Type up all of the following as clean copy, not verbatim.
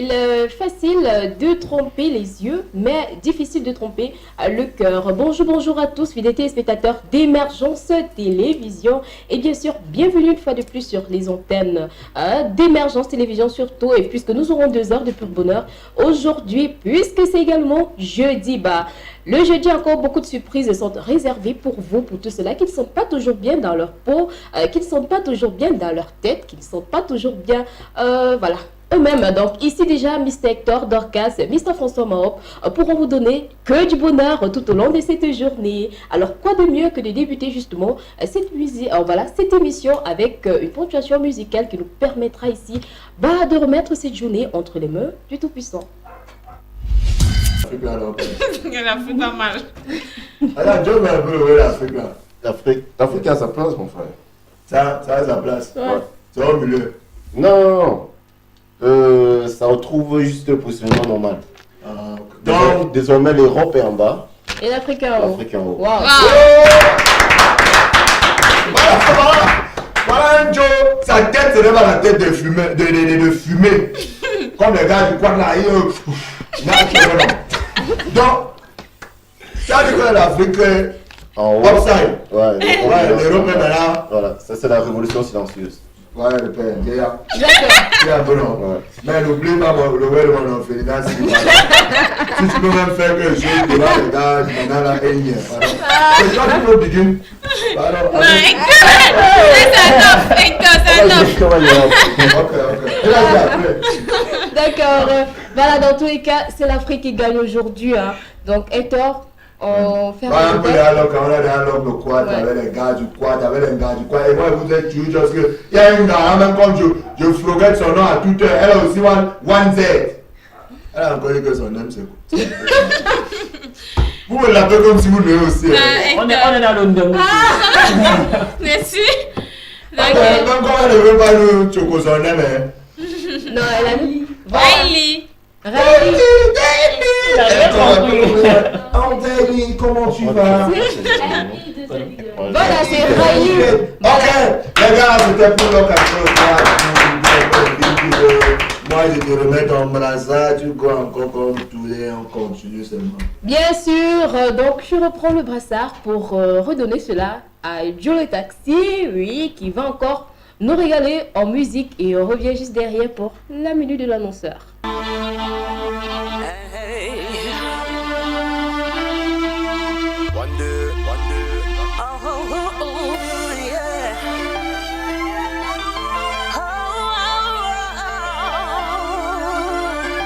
il est facile de tromper les yeux, mais difficile de tromper le cœur. Bonjour à tous, fidèles téléspectateurs d'Émergence Télévision. Et bien sûr, bienvenue une fois de plus sur les antennes d'Émergence Télévision surtout. Et puisque nous aurons 2 heures de pur bonheur aujourd'hui, puisque c'est également jeudi, le jeudi, encore beaucoup de surprises sont réservées pour vous, pour tous ceux-là qui ne sont pas toujours bien dans leur peau, qui ne sont pas toujours bien dans leur tête, qui ne sont pas toujours bien, voilà, eux-mêmes. Donc ici déjà, Mr. Hector Dorcas, Mr. François Mahop pourront vous donner que du bonheur tout au long de cette journée. Alors quoi de mieux que de débuter justement cette émission avec une ponctuation musicale qui nous permettra ici de remettre cette journée entre les mains du Tout-Puissant. L'Afrique pas mal. Alors, Joe va un peu l'Afrique là. L'Afrique a sa place, mon frère. Ça a sa place. Ouais. C'est au milieu. Non. Ça retrouve juste le positionnement normal. Donc, Désormais, l'Europe est en bas. Et l'Afrique en haut. L'Afrique en haut. Wow. Voilà un Joe, sa tête c'est pas la tête de fumer, de fumer. Comme les gars du coin là, donc, ça veut dire que l'Afrique est En haut. upside. Ouais, l'Europe est là. Voilà, ça c'est la révolution silencieuse. Ouais, le père, il y a D'accord. un peu non. Ouais. Mais n'oublie pas le wellman en féminin si tu peux même faire quelque chose devant les gars, maintenant là, c'est toi qui veux begin. Pardon. C'est un top. Ok. D'accord. Voilà, dans tous les cas, c'est l'Afrique qui gagne aujourd'hui. Donc, Hector, on fait un peu un dialogue, quand on a dialogue de quad, Ouais. avec les gars du quad, avec les gars du quad. Et moi, vous êtes tués parce que il y a une gars, même quand je froguette son nom à toute heure, elle a aussi one Z. Elle a encore dit que son nom c'est quoi? Vous me l'appelez comme si vous l'avez aussi. On est dans London. Merci. Donc, comment elle ne veut pas nous choco son nom, hein? Non, elle a mis. Riley. Riley. Anthony, comment tu vas? Voilà, c'est Riley. Ok, les gars, c'était pour l'occasion. Moi, je te remets ton brassard, tu crois encore comme tous les, on continue seulement. Bien sûr, donc je reprends le brassard pour redonner cela à Joe le Taxi, oui, qui va encore nous régaler en musique et on revient juste derrière pour la minute de l'annonceur.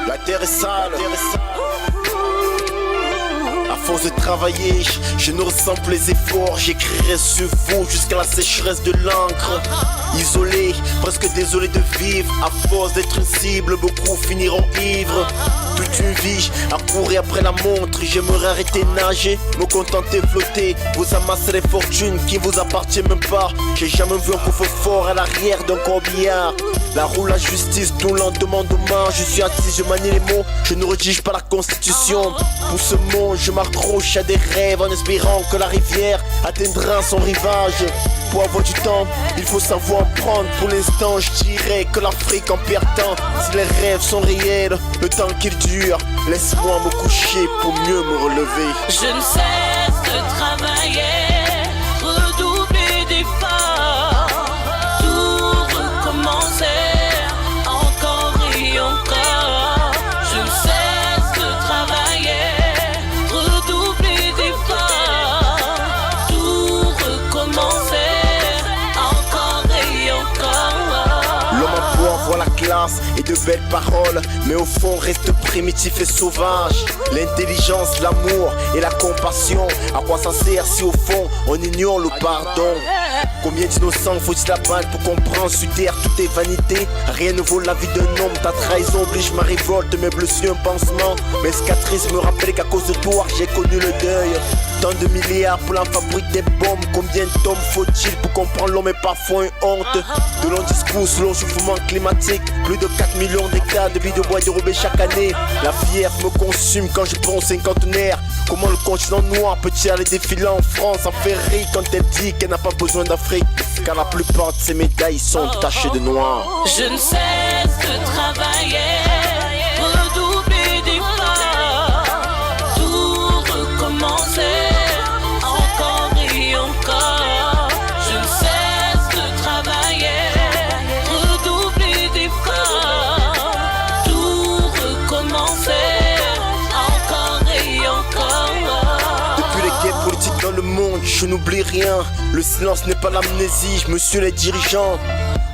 La terre est sale. À force de travailler, je ne ressens plus les efforts. J'écrirai sur vous jusqu'à la sécheresse de l'encre. Isolé, presque désolé de vivre. À force d'être une cible, beaucoup finiront ivres. Toute une vie à courir après la montre. J'aimerais arrêter de nager, me contenter de flotter. Vous amassez les fortunes qui vous appartiennent même pas. J'ai jamais vu un coffre fort à l'arrière d'un corbillard. La roue, la justice, tout lendemain demain. Je suis assis, je manie les mots. Je ne rédige pas la constitution. Pour ce monde, je m'accroche à des rêves en espérant que la rivière atteindra son rivage. Pour avoir du temps, il faut savoir prendre. Pour l'instant, je dirais que l'Afrique en perd temps. Si les rêves sont réels, le temps qu'ils durent, laisse-moi me coucher pour mieux me relever. Je ne cesse de travailler, redoubler d'efforts, tout recommencer, encore et encore. Je ne cesse de travailler, redoubler d'efforts, tout recommencer, encore et encore. L'homme en bois voit la classe et de belles paroles, mais au fond reste primitif et sauvage. L'intelligence, l'amour et la compassion, à quoi ça sert si au fond on ignore le pardon? Combien d'innocents faut-il abattre pour comprendre sur terre tout est vanité? Rien ne vaut la vie d'un homme, ta trahison oblige ma révolte, mes blessures un pansement. Mes cicatrices me rappellent qu'à cause de toi j'ai connu le deuil. Tant de milliards pour la fabrique des bombes, combien d'hommes faut-il pour comprendre l'homme est parfois une honte? De longs discours sur le réchauffement climatique, plus de 4 millions d'hectares de vie de bois dérobés chaque année. La fièvre me consume quand je pense cinquantenaire. Comment le continent noir peut-il aller défiler en France en ferry quand elle dit qu'elle n'a pas besoin d'Afrique? Car la plupart de ces médailles sont tachées de noir. Je ne cesse de travailler, je n'oublie rien. Le silence n'est pas l'amnésie, je me suis les dirigeants.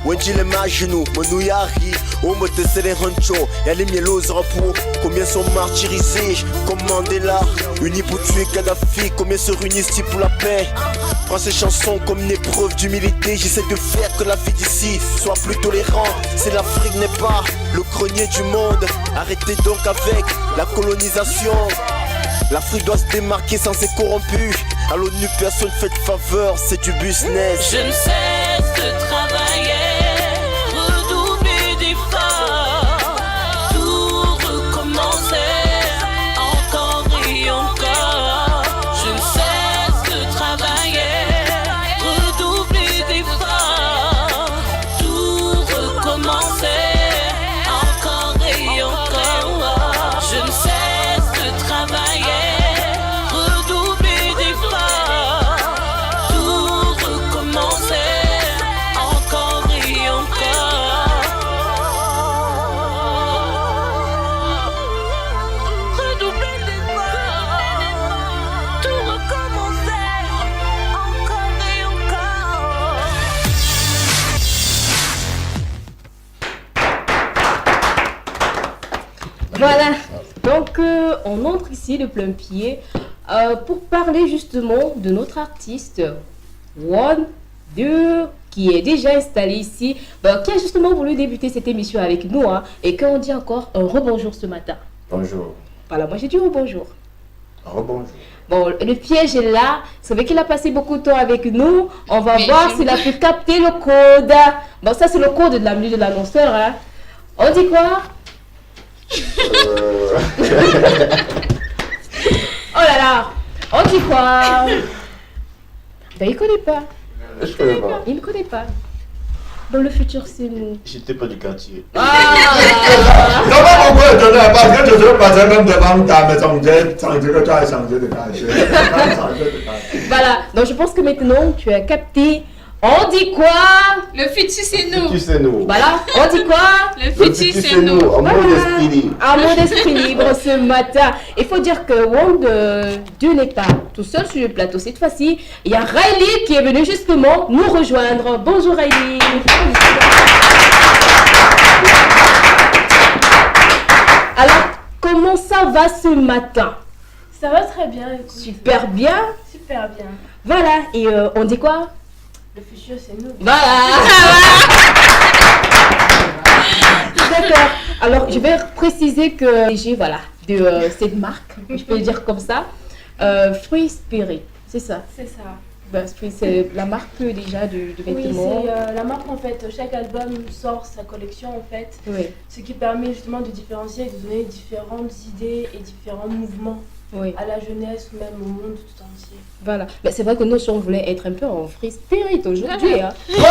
Wendy les genoux, mon yari, oh me te les rancho, y'a les mielos rapport, combien sont martyrisés, comme Mandela, unis pour tuer Kadhafi, combien se réunissent pour la paix. Prends ces chansons comme une épreuve d'humilité, j'essaie de faire que la vie d'ici soit plus tolérante. Si l'Afrique n'est pas le grenier du monde, arrêtez donc avec la colonisation. L'Afrique doit se démarquer sans être corrompue. À l'ONU personne fait de faveur, c'est du business. Je ne cesse de travailler, redoubler d'efforts, tout recommencer, encore et encore. Je ne cesse de travailler, redoubler d'efforts, tout recommencer, encore et encore. Je ne cesse de travailler. Voilà, donc on entre ici de plein pied pour parler justement de notre artiste One, 2, qui est déjà installé ici, qui a justement voulu débuter cette émission avec nous, hein, et qu'on dit encore un rebonjour ce matin. Bonjour. Voilà, moi j'ai dit rebonjour. Rebonjour. Bon, le piège est là. C'est vrai qu'il a passé beaucoup de temps avec nous. On va voir s'il a pu capter le code. Bon, ça c'est le code de la minute de l'annonceur. Hein. On dit quoi? Oh là là, on dit quoi? Ben il connaît pas. Je connais pas. Il ne connaît pas. Dans le futur c'est nous. J'étais pas du quartier. Non, mais pourquoi étonner? Parce que je suis passé même devant ta maison, sans dire que tu as changé de quartier. Voilà, donc je pense que maintenant tu as capté. On dit quoi? Le futur, c'est nous. Tu sais nous. Voilà, on dit quoi? Le futur, c'est nous. En mode esprit libre. Un mot d'esprit libre ce matin. Il faut dire que Wong 2 n'est pas tout seul sur le plateau. Cette fois-ci, il y a Riley qui est venu justement nous rejoindre. Bonjour Riley. Alors, comment ça va ce matin? Ça va très bien, écoute. Super bien. Super bien. Voilà, et on dit quoi? Le futur, c'est nous. Voilà. D'accord. Alors, je vais préciser que j'ai, voilà, de cette marque, je peux le dire comme ça, Free Spirit, c'est ça. C'est ça. Ben, c'est la marque déjà de Oui, vêtements. c'est la marque en fait. Chaque album sort sa collection en fait. Oui, Ce qui permet justement de différencier et de donner différentes idées et différents mouvements oui, à la jeunesse ou même au monde tout entier. voilà. Mais c'est vrai que nous, si on voulait être un peu en Free Spirit aujourd'hui, hein. On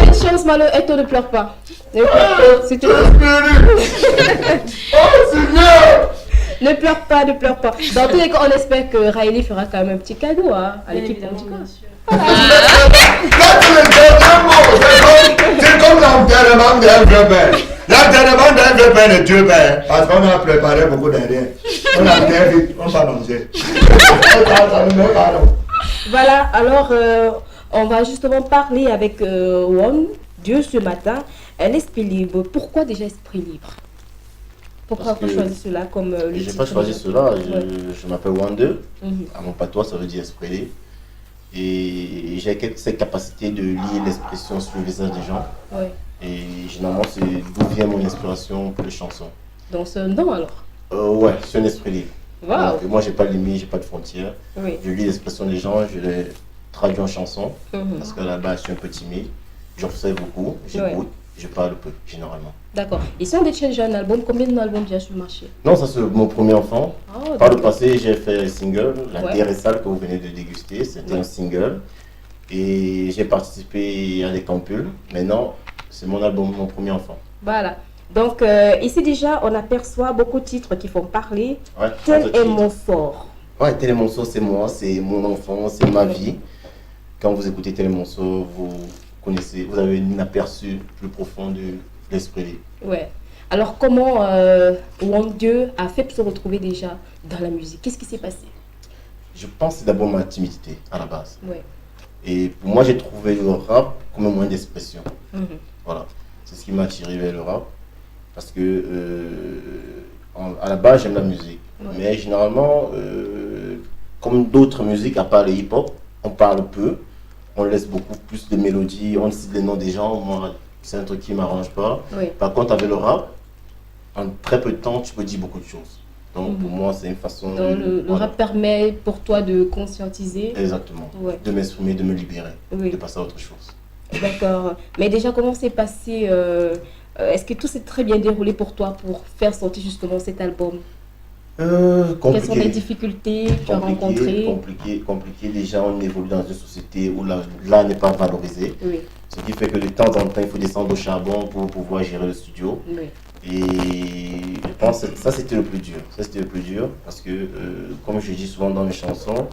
a peu de chance, malheur, et toi ne pleure pas. C'est tout. Ne pleure pas, ne pleure pas. Dans tous les cas, on espère que Riley fera quand même un petit cadeau hein, à l'équipe. Bien évidemment, bien sûr. Là, tu le dernier mot. C'est comme l'enterrement d'un vieux père. L'enterrement d'un vieux père de Dieu père. Parce qu'on a préparé beaucoup d'Indiens. On a bien vite, on va manger. Voilà, alors on va justement parler avec One, Dieu ce matin. Un esprit libre. Pourquoi déjà esprit libre? Pourquoi Parce avoir choisi cela comme le J'ai titre? pas choisi cela. Ouais. Je m'appelle Wande. Mhm. À mon patois, ça veut dire esprit libre. Et j'ai cette capacité de lier l'expression sur le visage des gens. Ouais. Et généralement, c'est d'où vient mon inspiration pour les chansons. Donc c'est un don alors. Ouais, c'est un esprit libre. Waouh. Donc, moi, j'ai pas de limite, j'ai pas de frontières. Oui. Je lis l'expression des gens, je les traduis en chansons. Mhm. Parce qu'à la base, je suis un peu timide. J'observe beaucoup, j'écoute, je parle peu, généralement. D'accord. Et si on détient un album, combien d'albums déjà sur le marché? Non, ça c'est mon premier enfant. Oh, Par le d'accord. passé, j'ai fait un single, La Ouais. Terre est sale que vous venez de déguster. C'était Ouais. un single. Et j'ai participé à des campules. Maintenant, c'est mon album, mon premier enfant. Voilà. Donc ici déjà, on aperçoit beaucoup de titres qui font parler. Ouais, Tel entre est titres. mon fort. Ouais, Tel est mon sort, c'est moi, c'est mon enfant, c'est ma vie. Quand vous écoutez Tel est mon sort, vous connaissez, vous avez un aperçu plus profond de l'esprit libre. Ouais. Alors comment Wang Dieu a fait pour se retrouver déjà dans la musique? Qu'est-ce qui s'est passé? Je pense que c'est d'abord ma timidité à la base. Ouais. Et pour moi, j'ai trouvé le rap comme un moyen d'expression. Mhm. Voilà. C'est ce qui m'a attiré vers le rap. Parce que, à la base, j'aime la musique. Ouais. Mais généralement, comme d'autres musiques, à part le hip-hop, on parle peu. On laisse beaucoup plus de mélodies, on cite les noms des gens. Moi, c'est un truc qui ne m'arrange pas. Oui. Par contre, avec le rap, en très peu de temps, tu peux dire beaucoup de choses. Donc, pour moi, c'est une façon Donc, le voilà. rap permet pour toi de conscientiser. Exactement. Ouais. De m'exprimer, de me libérer, Oui. de passer à autre chose. D'accord. Mais déjà, comment s'est passé est-ce que tout s'est très bien déroulé pour toi pour faire sortir justement cet album? Quelles sont les difficultés que tu as rencontrées? Compliqué. Déjà, on évolue dans une société où l'art n'est pas valorisé. Oui. Ce qui fait que de temps en temps, il faut descendre au charbon pour pouvoir gérer le studio. Oui. Et je pense que ça, c'était le plus dur. Ça, c'était le plus dur parce que, comme je dis souvent dans mes chansons,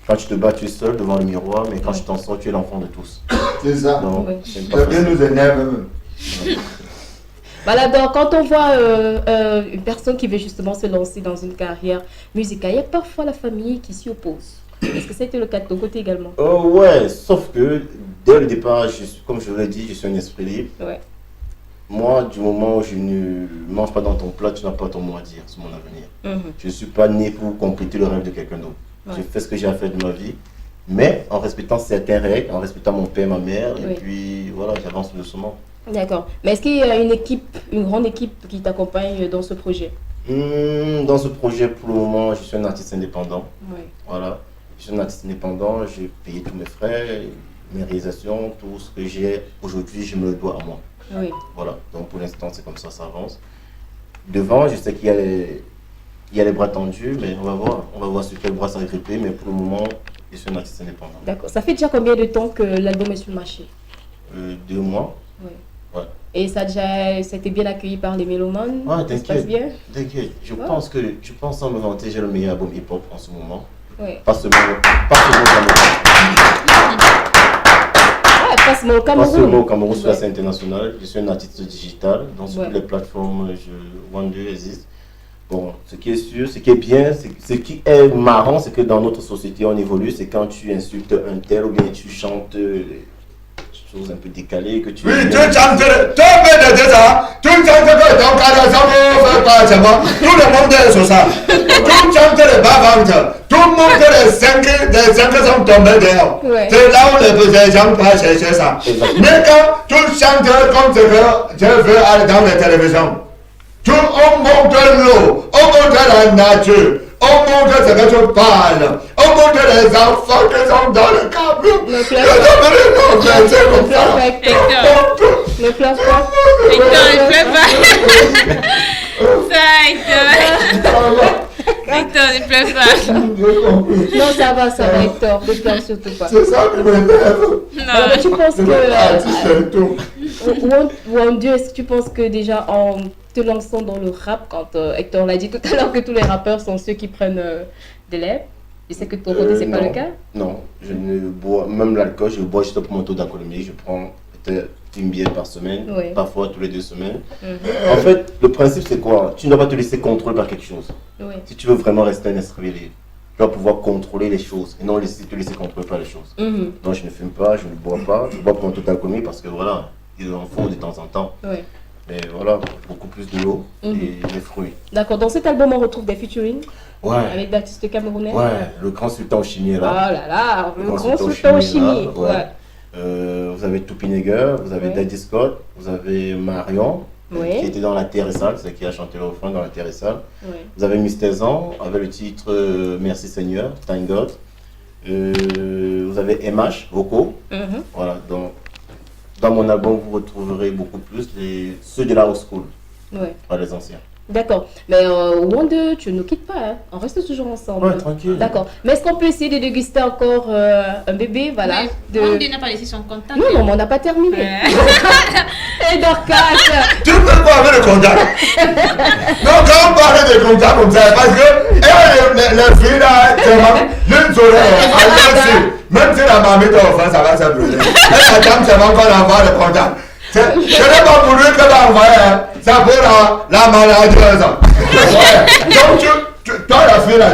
quand tu te bats, tu es seul devant le miroir, mais quand tu t'en sors, tu es l'enfant de tous. C'est ça. Donc, Oui. c'est Ça pas vient facile. nous énerve même. Voilà, donc quand on voit une personne qui veut justement se lancer dans une carrière musicale, il y a parfois la famille qui s'y oppose. Est-ce que ça a été le cas de ton côté également? Ouais, sauf que dès le départ, comme je vous l'ai dit, je suis un esprit libre. Ouais. Moi, du moment où je ne mange pas dans ton plat, tu n'as pas ton mot à dire sur mon avenir. Mhm. Je ne suis pas né pour compléter le rêve de quelqu'un d'autre. Ouais. J'ai fait ce que j'ai à faire de ma vie, mais en respectant certaines règles, en respectant mon père, ma mère, Oui. et puis voilà, j'avance doucement. D'accord. Mais est-ce qu'il y a une équipe, une grande équipe qui t'accompagne dans ce projet? Dans ce projet, pour le moment, je suis un artiste indépendant. Oui. Voilà. Je suis un artiste indépendant, j'ai payé tous mes frais, mes réalisations, tout ce que j'ai aujourd'hui, je me le dois à moi. Oui. Voilà, donc pour l'instant, c'est comme ça avance. Devant, je sais qu'il y a les bras tendus, mais on va voir sur quel bras ça va gripper, mais pour le moment, je suis un artiste indépendant. D'accord. Ça fait déjà combien de temps que l'album est sur le marché? 2 mois. Oui. Ouais. Et ça a été bien accueilli par les mélomanes? Ouais, Ça se passe bien? t'inquiète. Je Ouais. pense sans me vanter, j'ai le meilleur album hip-hop en ce moment. Oui. Pas seulement Ouais, passe-moi au Pas seulement Cameroun. au Cameroun, sur la Ouais. scène internationale. Je suis un artiste digital, donc sur Ouais. toutes les plateformes, One2 existe. Bon, ce qui est sûr, ce qui est bien, ce qui est marrant, c'est que dans notre société, on évolue. C'est quand tu insultes un tel ou bien tu chantes des choses un peu décalées que tu. Oui, tu chantes, tu fais de ça, tu chantes que ton cadre, ça ne fait pas, c'est bon. Tout le monde est sur ça. Tu chantes les bavantes, tout le monde, les 5 sont tombés dehors. Ouais. C'est là où les gens peuvent chercher ça. Exactement. Mais quand tu chantes comme ce que je veux aller dans la télévision, on montre l'eau, on montre la nature, on montre ce que tu parles, on montre les enfants qui sont dans le camion. Ne pleure C'est comme ça. Ne pleure pas. Hector, ne pleure pas. Ça, Hector. Hector, ne pleure pas. Non, ça va, Hector. Ne pleure surtout pas. C'est ça qui m'énerve. Alors, mais tu penses Artiste que... et tout. Mon Dieu, est-ce que tu penses que déjà en te lançant dans le rap, quand Hector l'a dit tout à l'heure que tous les rappeurs sont ceux qui prennent des lèvres, je sais que de ton côté, c'est pas Non. le cas? Non, je ne bois, même l'alcool, je bois juste pour mon taux d'alcoolémie. Je prends peut-être une bière par semaine, Oui. parfois tous les 2 semaines. Mhm. En fait, le principe c'est quoi? Tu ne dois pas te laisser contrôler par quelque chose. Oui. Si tu veux vraiment rester un esprit libre, tu dois pouvoir contrôler les choses et non te laisser contrôler par les choses. Mhm. Donc je ne fume pas, je ne bois pas, je bois pour mon taux d'alcoolémie parce que voilà, il en faut de temps en temps. Oui. Mais voilà, beaucoup plus de l'eau Mhm. et des fruits. D'accord, dans cet album, on retrouve des featuring Ouais, avec d'artistes camerounais. ouais, le grand sultan au chimie est Oh là. là là, le Grand grand sultan sultan au chimie est là, chimie. ouais. Ouais. Vous avez Toupinegger, vous avez Ouais. Daddy Scott, vous avez Marion, Ouais. qui était dans La Terre est sale, c'est qui a chanté le refrain dans La Terre est sale. Ouais. Vous avez Mr. Zan avec le titre Merci Seigneur, Thank God. Vous avez MH, vocaux. Mhm. Voilà, donc dans mon album, vous retrouverez beaucoup plus ceux de la house school, Ouais. pas les anciens. D'accord. Mais Wonder, tu ne nous quittes pas, hein. On reste toujours ensemble. Ouais, tranquille. D'accord. Mais est-ce qu'on peut essayer de déguster encore un bébé, voilà, de... Wonder n'a pas laissé son contact. Non, non, mais on n'a pas terminé. Ouais. Et Dorcas, Tu peux pas avec le contact. Non, quand on parle de contact comme ça, parce que les filles là, c'est vraiment l'une sur l'autre. Même si la mamie t'a offert, ça va se brûler. Et la dame, c'est vraiment qu'on envoie le contact. Ce n'est pas pour lui que l'envoie, c'est pour la maladieuse. Ouais. Donc, toi, la fille là,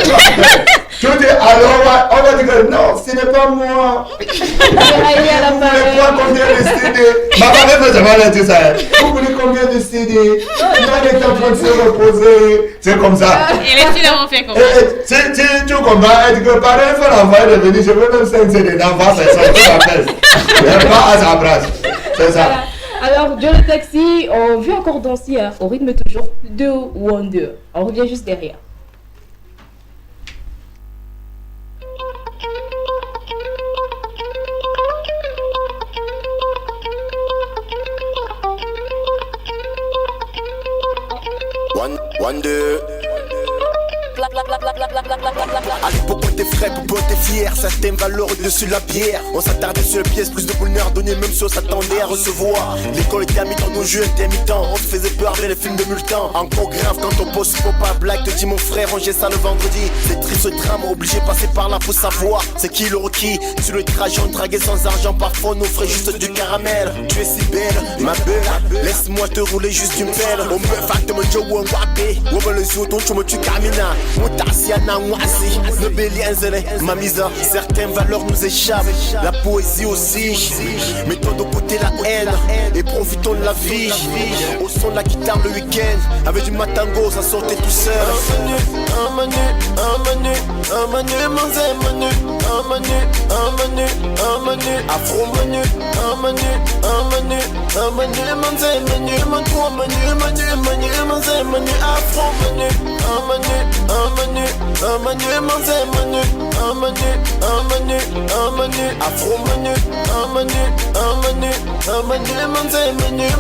tu Je dis alors, on va dire que non, ce n'est pas moi. Vous voulez quoi, combien de CD? Ma mère me demande tout ça. Vous voulez combien de CD? Elle est en train de se reposer. C'est comme ça. Et les filles l'ont fait comme ça. Tu comprends? Elle dit que par exemple, il faut l'envoyer de venir. Je veux même 5 CD d'envoi, c'est ça qui m'appelle. Elle pas à sa place. C'est ça. Alors, Joe le taxi, on veut encore danser au rythme toujours 2 ou 1 2. On revient juste derrière. One, deux. À l'époque on était frais, on était fiers. Certaines valeurs au-dessus de la pierre. On s'attardait sur les pièces, plus de bonheur donné même si on s'attendait à recevoir. L'école était à mi-temps, nos jeux intermittents. On se faisait peur avec les films de Multan. Encore grave quand on pose faut pas blague. Te dis mon frère, rangez ça le vendredi. C'est triste ce drame, obligé de passer par là pour savoir c'est qui le requis. Sur le trajet on draguait sans argent. Parfois on offrait juste du caramel. Tu es si belle, ma belle. Laisse-moi te rouler juste une pelle. On me fait mon joe ou un wapé. Ou ben le zoo dont tu me tues camina. Moutasiana Mwasi, le bélier enzele, ma mise. Certaines valeurs nous échappent, la poésie aussi. Mettons de côté la haine et profitons de la vie. Au son de la guitare le week-end, avec du matango, ça sortait tout seul. Un manu, manzé manu, un manu, afro manu, un manu, manzé manu, manu, manzé manu, afro manu, un manu, manzé manu,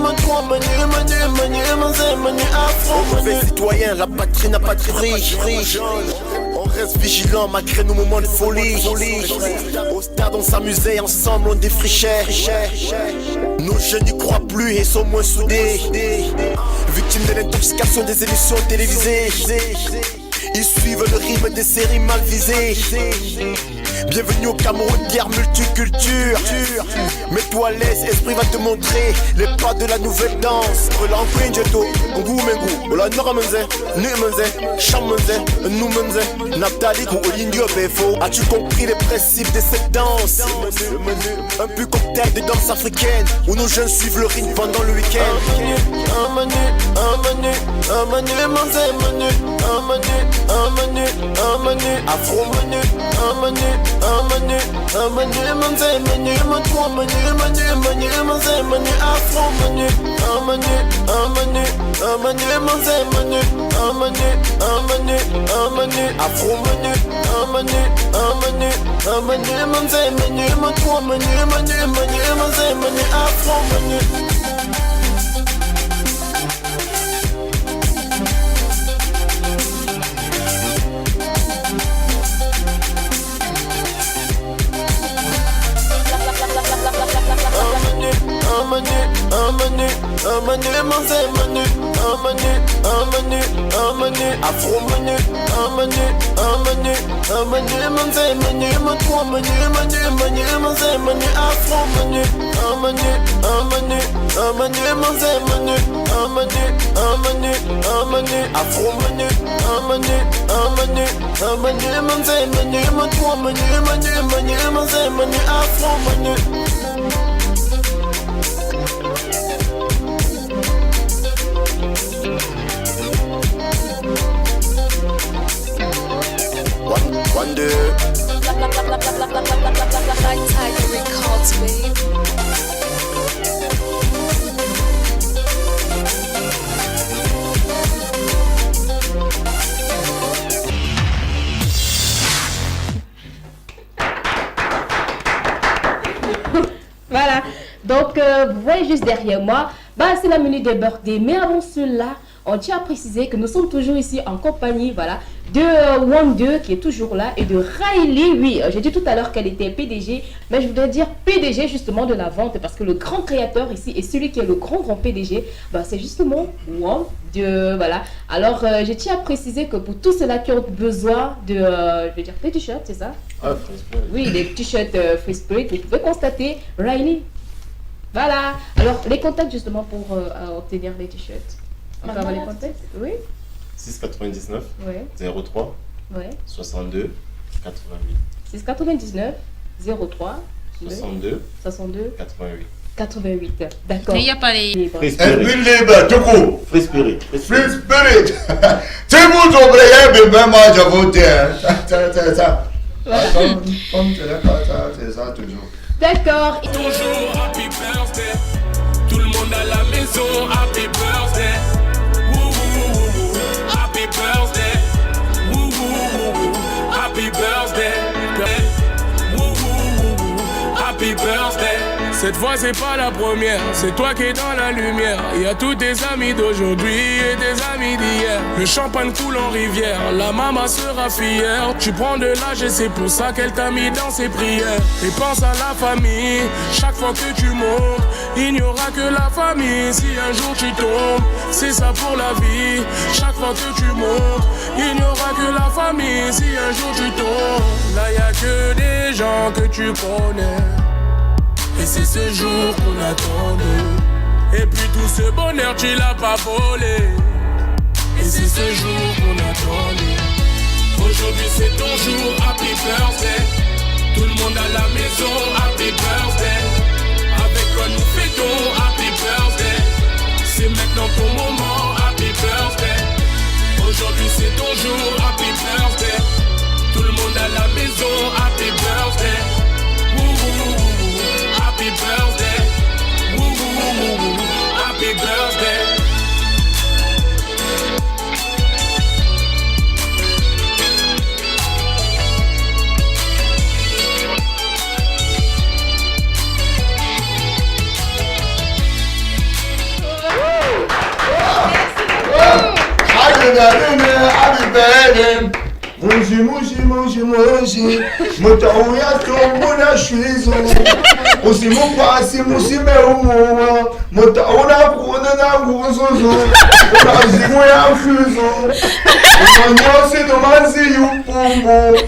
afro manu, manzé manu, manzé manu, afro manu. Mauvais citoyen, la patrie n'a pas de prix. On reste vigilant malgré nos moments de folie. Au stade on s'amusait, ensemble on défrichait. Nos jeunes n'y croient plus et sont moins soudés. Victimes de l'intoxication des émissions télévisées. Ils suivent le rythme des séries mal visées. Bienvenue au Cameroun, guerre multiculture. Mets-toi à l'aise, esprit va te montrer les pas de la nouvelle danse. Relanquin jeto, Ngoumengu, Ola Noramenze, Numenze, Chamenze, Noumenze, Naptalik ou Olindio Befo. As-tu compris les principes de cette danse? Un peu cocktail de danse africaine où nos jeunes suivent le rythme pendant le week-end. Un manu, manzé manu, un manu, afro manu, un manu, manzé manu, manu, manzé manu, afro manu, un manu, manzé manu, manu, afro manu, manu, manzé manu, manu, manzé manu, afro manu. Un manu, manzé manu, afro manu, manu, manzé manu, manzé manu, afro manu, manu, manzé manu, manu, afro manu, manu, manzé manu, manu, manzé manu, afro manu. One, deux. Like Tiger Records, babe. Voilà, donc vous voyez juste derrière moi, c'est la minute des birthday. Mais avant cela, on tient à préciser que nous sommes toujours ici en compagnie, voilà, de One2 qui est toujours là et de Riley. Oui, j'ai dit tout à l'heure qu'elle était PDG, mais je voudrais dire PDG justement de la vente parce que le grand créateur ici et celui qui est le grand PDG, c'est justement One2. Voilà. Alors, je tiens à préciser que pour tous ceux-là qui ont besoin de, je vais dire, des t-shirts, c'est ça? Oui, des t-shirts Free Spirit, vous pouvez constater Riley. Voilà. Alors, les contacts justement pour obtenir les t-shirts. On peut avoir les contacts? Oui. 6,99 ouais. 03 ouais. 62 88. 699 03 62 62 88. 88. D'accord. Mais il n'y a pas les... Free Et Spirit. puis libre, tout court. Free Spirit. Free Spirit. Si vous oubliez, ben moi je vote. C'est ça. Voilà. Comme c'est ça toujours. D'accord. Toujours happy birthday. Tout le monde à la maison, happy birthday. Woo woo woo woo. Happy birthday. Woo woo woo woo. Happy birthday. Woo woo woo woo. Happy birthday. Cette fois c'est pas la première, c'est toi qui es dans la lumière. Il y a tous tes amis d'aujourd'hui et tes amis d'hier. Le champagne coule en rivière, la maman sera fière. Tu prends de l'âge et c'est pour ça qu'elle t'a mis dans ses prières. Et pense à la famille, chaque fois que tu montes, il n'y aura que la famille. Si un jour tu tombes, c'est ça pour la vie. Chaque fois que tu montes, il n'y aura que la famille. Si un jour tu tombes, là y a que des gens que tu connais. Et c'est ce jour qu'on attendait. Et puis tout ce bonheur tu l'as pas volé. Et c'est ce jour qu'on attendait. Aujourd'hui c'est ton jour, happy birthday. Tout le monde à la maison, happy birthday. Avec quoi nous fêtons, happy birthday. C'est maintenant ton moment, happy birthday. Aujourd'hui c'est ton jour, happy birthday. Tout le monde à la maison, happy birthday. Woo woo woo. Happy birthday, woo woo woo woo, happy birthday. Happy birthday. Mushi mutauya tombona shwizo usimupasi musimeumuwa mutauna kuona na nguzuzu unazimu ya fuzo umanyosi nomanzi yupumbu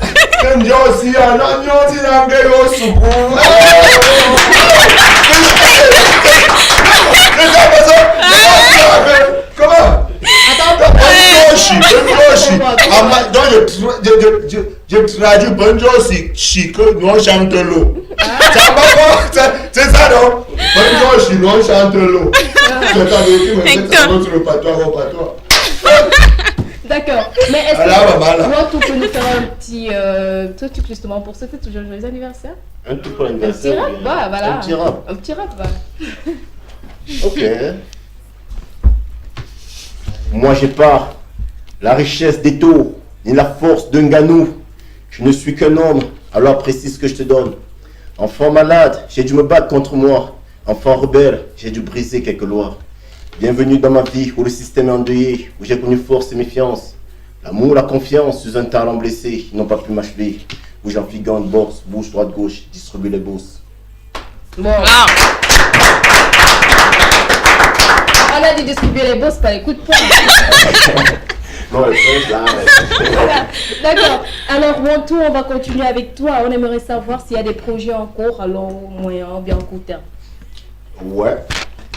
kenjosi ananyosi nangeyo supu comment? Je traduis Bonjour chic, nous chante l'eau. C'est ça non? Bonjour chic, nous chante l'eau. C'est notre patois. D'accord. Mais est-ce que toi, tu peux nous faire un petit truc justement pour souhaiter toujours joyeux anniversaire? Un tout pour l'anniversaire. Un petit rap, voilà. Un petit rap. Un petit rap, voilà. Ok. Moi j'ai pas la richesse des taux, ni la force d'un ganou. Je ne suis qu'un homme, alors apprécie ce que je te donne. Enfant malade, j'ai dû me battre contre moi. Enfant rebelle, j'ai dû briser quelques lois. Bienvenue dans ma vie où le système est endeuillé, où j'ai connu force et méfiance. L'amour, la confiance, sous un talent blessé, ils n'ont pas pu m'achever. Où j'en figure une bourse, bouge droite gauche, distribue les bourses. Bon. On a dit distribuer les bourses par les coups de poing. Non, là, voilà. D'accord. Alors, mon tour, on va continuer avec toi. On aimerait savoir s'il y a des projets en cours à long, moyen ou bien court terme. Ouais.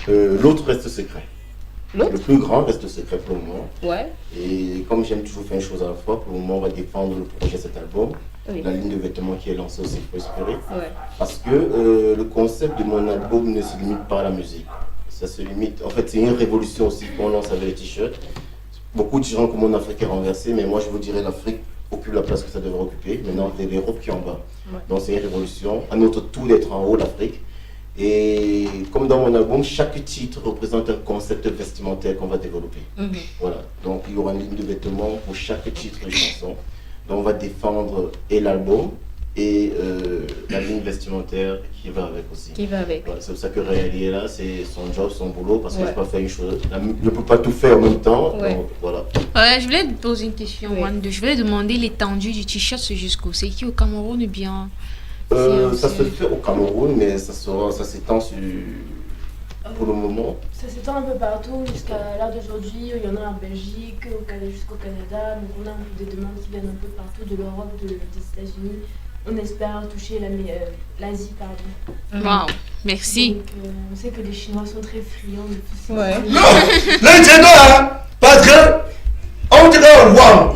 L'autre reste secret. L'autre? Le plus grand reste secret pour le moment. Ouais. Et comme j'aime toujours faire une chose à la fois, pour le moment, on va défendre le projet de cet album. Oui. La ligne de vêtements qui est lancée aussi Free Spirit. Ouais. Parce que le concept de mon album ne se limite pas à la musique. Ça se limite. En fait, c'est une révolution aussi qu'on lance avec les t-shirts. Beaucoup diront que mon Afrique est renversée, mais moi je vous dirais l'Afrique occupe la place que ça devrait occuper. Maintenant, c'est l'Europe qui est en bas. Ouais. Donc c'est une révolution. À notre tour d'être en haut, l'Afrique. Et comme dans mon album, chaque titre représente un concept vestimentaire qu'on va développer. Voilà. Donc il y aura une ligne de vêtements pour chaque titre et chanson. Donc on va défendre et l'album et la ligne vestimentaire qui va avec aussi. Qui va avec. Voilà, c'est pour ça que Réali est là, c'est son job, son boulot, parce que je ne peux pas faire une chose. Je ne peux pas tout faire en même temps. Ouais. Donc voilà. Je voulais te poser une question, Wande. Je voulais demander l'étendue du t-shirt, c'est jusqu'où? C'est qui au Cameroun ou bien? Ça se fait au Cameroun, mais ça s'étend sur. Pour le moment. Ça s'étend un peu partout jusqu'à l'heure d'aujourd'hui. Il y en a en Belgique, jusqu'au Canada. Donc on a des demandes qui viennent un peu partout de l'Europe, des États-Unis. On espère toucher l'Asie, pardon. Waouh, merci. Donc, on sait que les Chinois sont très friands de tout ça. Ouais. Non, les Chinois, parce que on dirait wow.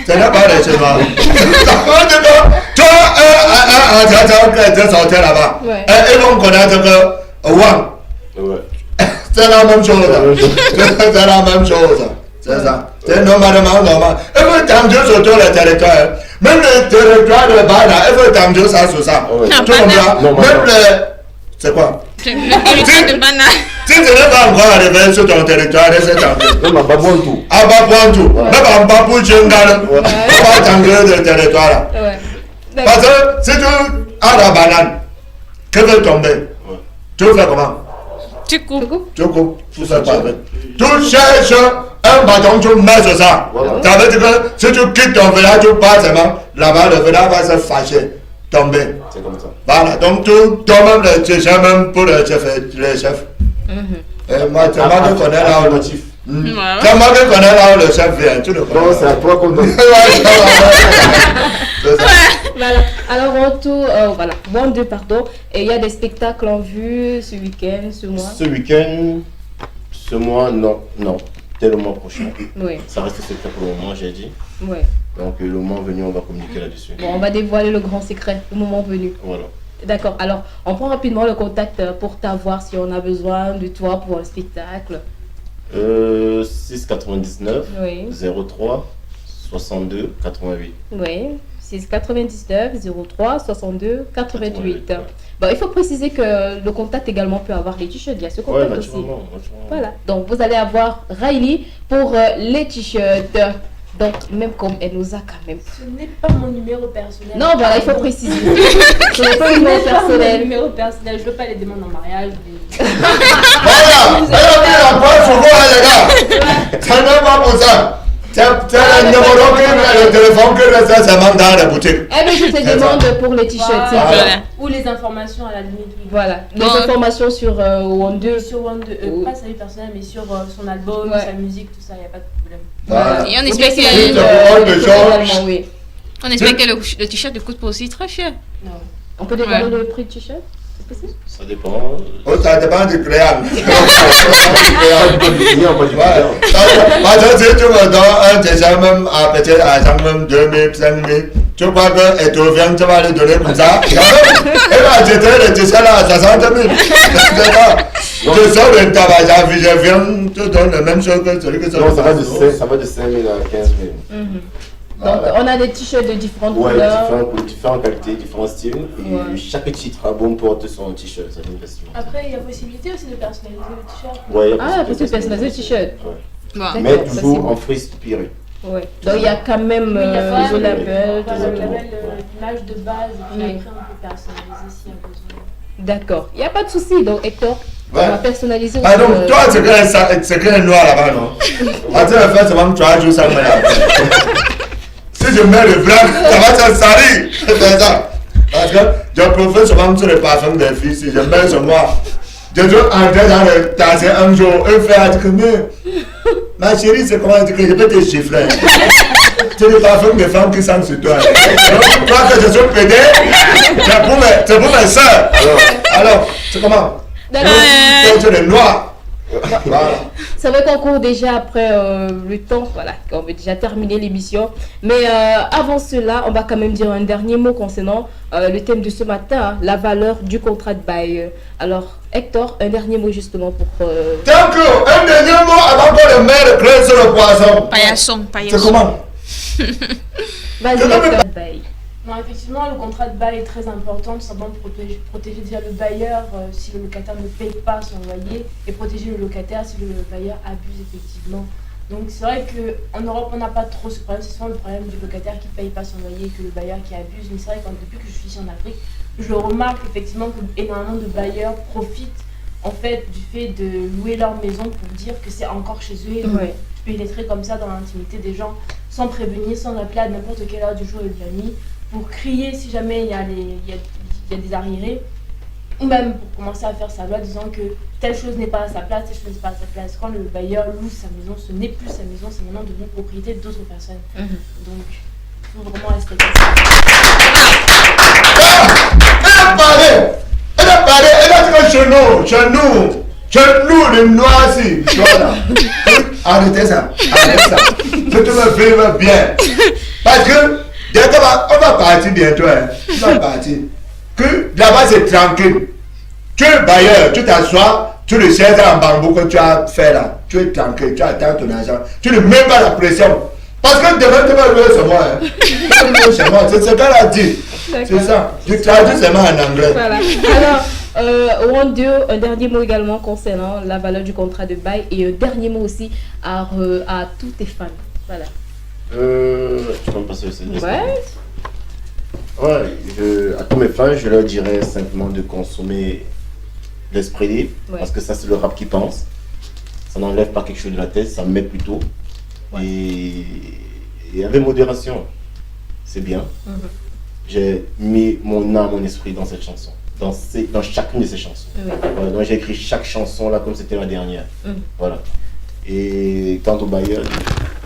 Ce n'est pas les chinois. Tu sortais là-bas. Ouais. Et ils vont connaître que Wang. Ouais. C'est la même chose. C'est la même chose. C'est ça. C'est normalement normal. Il faut tendre sur tout le territoire. Même le territoire de Bana, il faut tendre ça sur ça. Ouais. Tu comprends? Même le... C'est quoi? Le de banane. Si tu n'es pas encore arrivé sur ton territoire, c'est tendu. Même à Babouantou. À Babouantou. Même à Babou Djungal. On va tendre le territoire là. Ouais. Parce que si tu as la banane, que veut tomber? Tu fais comment? Tu coupes. Tu coupes, tu fais pas avec. Tu cherches un bâton, tu mets sur ça. Voilà. Ça veut dire que si tu quittes ton village, tu pars seulement, là-bas, le village va se fâcher, tomber. C'est comme ça. Voilà, donc toi-même, tu cherches même pour les chefs. Et moi, tu m'as de connaître là où le chef. Tu m'as de connaître là où le chef vient, tu le connais. Non, c'est à toi qu'on donne. C'est ça. Voilà. Alors en tout, voilà, bon Dieu, pardon. Et il y a des spectacles en vue ce week-end, ce mois. Ce week-end, ce mois, non. Dès le mois prochain. Oui, Ça reste secret pour le moment, j'ai dit. oui. Donc le moment venu, on va communiquer là-dessus. Bon, on va dévoiler le grand secret, le moment venu. Voilà. D'accord. Alors, on prend rapidement le contact pour t'avoir si on a besoin de toi pour un spectacle. 6,99 Oui. 03 62 88. Oui. 699 03 62 88. 88, ouais. Bon, il faut préciser que le contact également peut avoir les t-shirts. Il y a ce Ouais, contact aussi. naturellement. Voilà. Donc, vous allez avoir Riley pour les t-shirts. Donc, même comme elle nous a quand même. Ce n'est pas mon numéro personnel. Non, voilà, il faut préciser. Ce n'est pas Ce un numéro n'est pas mon personnel. numéro personnel. Je veux pas les demandes en mariage. Voilà, elle a mis la pointe sur vous, les gars. C'est même pas pour ça. C'est le numéro le téléphone que le ça manque dans la boutique. Eh bien, je te demande pour les t-shirts. s'il te plaît. Voilà. Ou les informations à la limite. Oui. Voilà. Les Bon. informations sur One2. Sur One pas sa vie personnelle, mais sur son album, Ouais. sa musique, tout ça, il n'y a pas de problème. Voilà. Et on espère Oui, que, de choses. Également, oui. on espère que le t-shirt ne coûte pas aussi très cher. Non. On peut dévoiler Ouais. le prix du t-shirt? C'est possible? Ça dépend. Oh, ça dépend du client. Pas du client, pas du client. Parce que si tu me donnes un t-shirt même à petit argent, même 2000, 5000, tu crois que tu viens, tu vas le donner comme ça? Elle va jeter le t-shirt à 60 000. C'est ça. Je sors de tabac, je viens, tu donnes la même chose que celui que ça Non, ça va de 5 000 à 15 000. Donc, on a des t-shirts de différentes Ouais, couleurs. différentes qualités, différents styles. Et Ouais. chaque titre album porte son t-shirt, ça vient facilement. Après, il y a possibilité aussi de personnaliser le t-shirt. Ouais, y a Ah, parce que personnaliser le t-shirt. Ouais. Bon. D'accord, Mais ça, c'est toujours bon. en free spirit. Ouais. Donc, il y a quand même Oui, il y a quand le même label. voilà, tout le ça. label, l'image de base, et puis Oui. après, on peut personnaliser s'il y a besoin. D'accord. Il n'y a pas de souci. Donc, Hector, on Ouais. va personnaliser aussi. Ah donc, toi, c'est que noir là-bas, non? Parce que le fait, c'est même 3 jours sans me laver. Si je mets le blanc, ça va se salir. C'est ça. Parce que je profite souvent sur les parfums des filles. Si je mets sur moi, je dois entrer dans le tasser un jour. Eux font que ma chérie, c'est comment dire que je peux te chiffrer. C'est le parfum des femmes qui sentent sur toi. Donc, toi que je suis pédé, c'est pour mes soeurs. Alors, c'est comment? D'accord. C'est le noir. Voilà. C'est vrai qu'on court déjà après le temps, voilà, qu'on veut déjà terminer l'émission. Mais avant cela, on va quand même dire un dernier mot concernant le thème de ce matin, hein, la valeur du contrat de bail. Alors, Hector, un dernier mot justement pour... Thank you. Un dernier mot avant que le maire crée sur le poisson. Paillasson. C'est comment? Vas-y, Je n'avais Hector, bail. Non, effectivement, le contrat de bail est très important, tout simplement pour protéger déjà le bailleur si le locataire ne paye pas son loyer et protéger le locataire si le bailleur abuse effectivement. Donc c'est vrai qu'en Europe, on n'a pas trop ce problème, c'est souvent le problème du locataire qui ne paye pas son loyer et que le bailleur qui abuse. Mais c'est vrai que depuis que je suis ici en Afrique, je remarque effectivement que énormément de bailleurs profitent en fait du fait de louer leur maison pour dire que c'est encore chez eux et Ouais. pénétrer comme ça dans l'intimité des gens sans prévenir, sans appeler à n'importe quelle heure du jour et de la nuit, pour crier si jamais il y a des arriérés, ou même pour commencer à faire sa loi disant que telle chose n'est pas à sa place, telle chose n'est pas à sa place. Quand le bailleur loue sa maison, ce n'est plus sa maison, c'est maintenant devenu propriété d'autres personnes. Donc, il faut vraiment respecter ça. Elle a parlé, elle a dit que chez nous, les noirs ici. Voilà. Arrêtez ça, arrêtez ça. Je te veux vivre bien. Parce que, on va partir bientôt, hein. On va partir. Que là-bas c'est tranquille. Tu es bailleur, tu t'assois, tu le sais en bambou que tu as fait là. Tu es tranquille, tu attends ton argent. Tu ne mets pas la pression. Parce que demain tu vas louer chez moi. Hein. Tu vas louer chez moi, c'est ce qu'elle a dit. C'est ça. Je traduis seulement en anglais. Voilà. Alors, Wonder, un dernier mot également concernant la valeur du contrat de bail et un dernier mot aussi à tous tes fans. Voilà. Tu peux me passer le Ouais. Ouais, à tous mes fans, je leur dirais simplement de consommer l'esprit libre, parce que ça c'est le rap qui pense. Ça n'enlève pas quelque chose de la tête, ça met plutôt. Et avec modération, c'est bien. J'ai mis mon âme, mon esprit dans cette chanson, dans chacune de ces chansons. Voilà, donc j'ai écrit chaque chanson là comme c'était la dernière. Voilà. Et quant aux bailleurs, de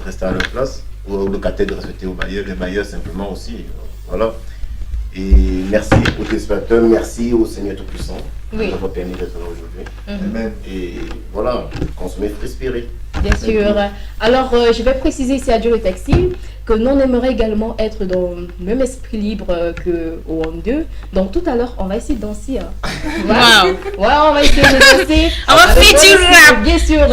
rester à leur place, ou aux locataires de respecter aux bailleurs, les bailleurs simplement aussi. Voilà. Et merci aux téléspectateurs, merci au Seigneur Tout-Puissant qui nous a permis d'être là aujourd'hui. Et voilà, consommer Free Spirit. Bien sûr. Alors, je vais préciser ici à Dieu le Taxi que nous on aimerait également être dans le même esprit libre que au One 2. Donc tout à l'heure, on va essayer de danser. Hein. Wow. Ouais, on va essayer de danser. On va faire du rap. Bien sûr.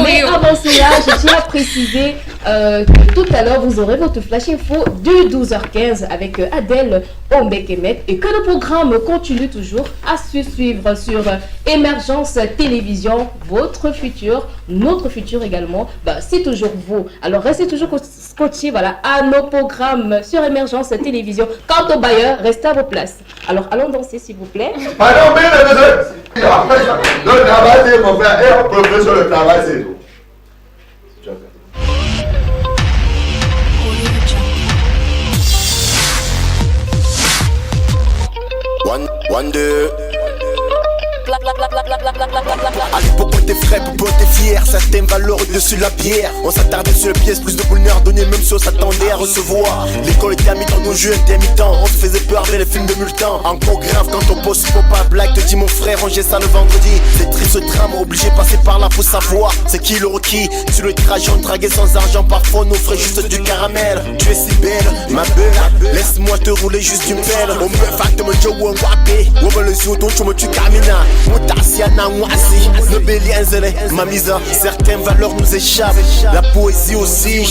Mais avant cela, je tiens à préciser que tout à l'heure, vous aurez votre flash info de 12h15 avec Adèle Ombekemet et que le programme continue toujours à se suivre sur Émergence Télévision, votre futur, notre futur également, c'est toujours vous. Alors restez toujours scotchés à nos programmes sur Émergence Télévision. Quant aux bailleurs, restez à vos places. Alors allons danser s'il vous plaît. Pardon, mais le travail c'est mon frère et on progresse sur le travail c'est tout. One, deux. À l'époque on était frais, on était fiers. Certaines valeurs au-dessus de la pierre. On s'attardait sur les pièces, plus de bonheur donné même si on s'attendait à recevoir. L'école était à mi-temps, nos jeux intermittents. On se faisait peur avec les films de Multan. Encore grave quand on pose pour pas blague. Te dis mon frère, rangez ça le vendredi. C'est triste ce drame, obligé de passer par là pour savoir. C'est qui le requis, sur le trajet on draguait sans argent. Parfois on offrait juste du caramel. Tu es si belle, ma belle. Laisse-moi te rouler juste une pelle. On me fait de me dire où on va payer. On me le dit autant tu me tues camina. Mutasiana mwasi, ne béli enzele, ma mise. Certaines valeurs nous échappent, la poésie aussi.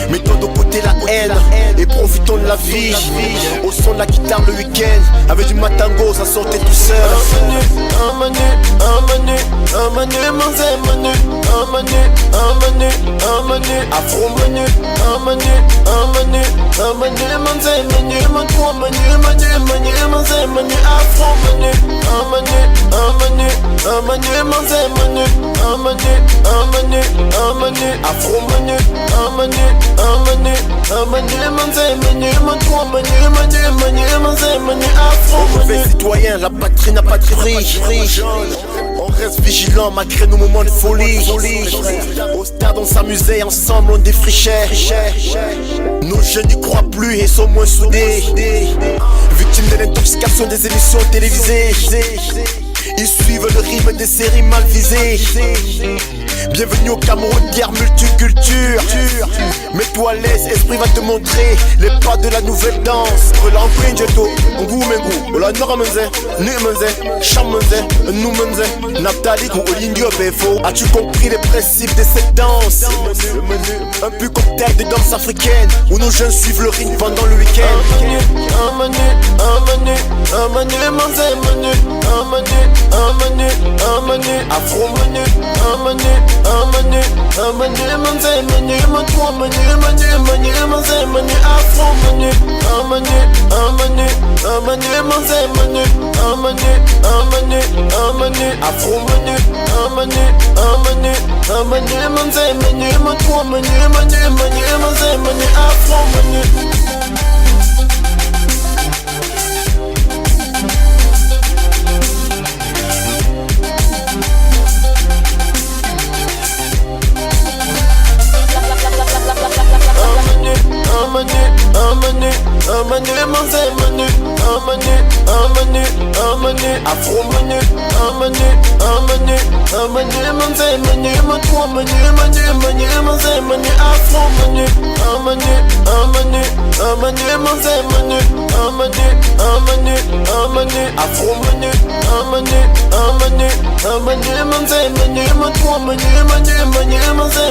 Mettons de côté la haine et profitons de la vie. Au son de la guitare le week-end, avec du matango, ça sortait tout seul. Un menu, manzé menu, un menu, afro menu, un menu, manzé menu, menu, manzé menu, afro menu, un menu, manzé menu, afro menu, manzé menu, manzé menu, afro menu. Mauvais citoyen, la patrie n'a pas de prix. On reste vigilant malgré nos moments de folie. Au stade on s'amusait, ensemble on défrichait. Nos jeunes n'y croient plus et sont moins soudés. Victimes de l'intoxication des émissions télévisées. Ils suivent le rythme des séries mal visées. Bienvenue au Cameroun, guerre multiculture. Mets-toi à l'aise, esprit va te montrer les pas de la nouvelle danse. Relamprin jeto, ngumengu, la noramenze, numenze, chamenze, numenze, Nathalie ou Olindio Befo. As-tu compris les principes de cette danse? Un peu cocktail de danse africaine où nos jeunes suivent le rythme pendant le week-end. Un menu, manzé menu, un menu, afro menu, un menu, manzé menu, manzé menu, afro menu, un menu, manzé menu, afro menu, manzé menu, manzé menu, afro menu. Un menu, manzé menu, un menu, menu, afro menu, un menu, un menu, un menu, manzé menu, toi menu, menu, menu, manzé menu, afro menu, un menu, un menu, un menu, manzé menu, un menu, un menu, un menu, afro menu, un menu, un menu, un menu, manzé menu, toi menu, menu, menu, manzé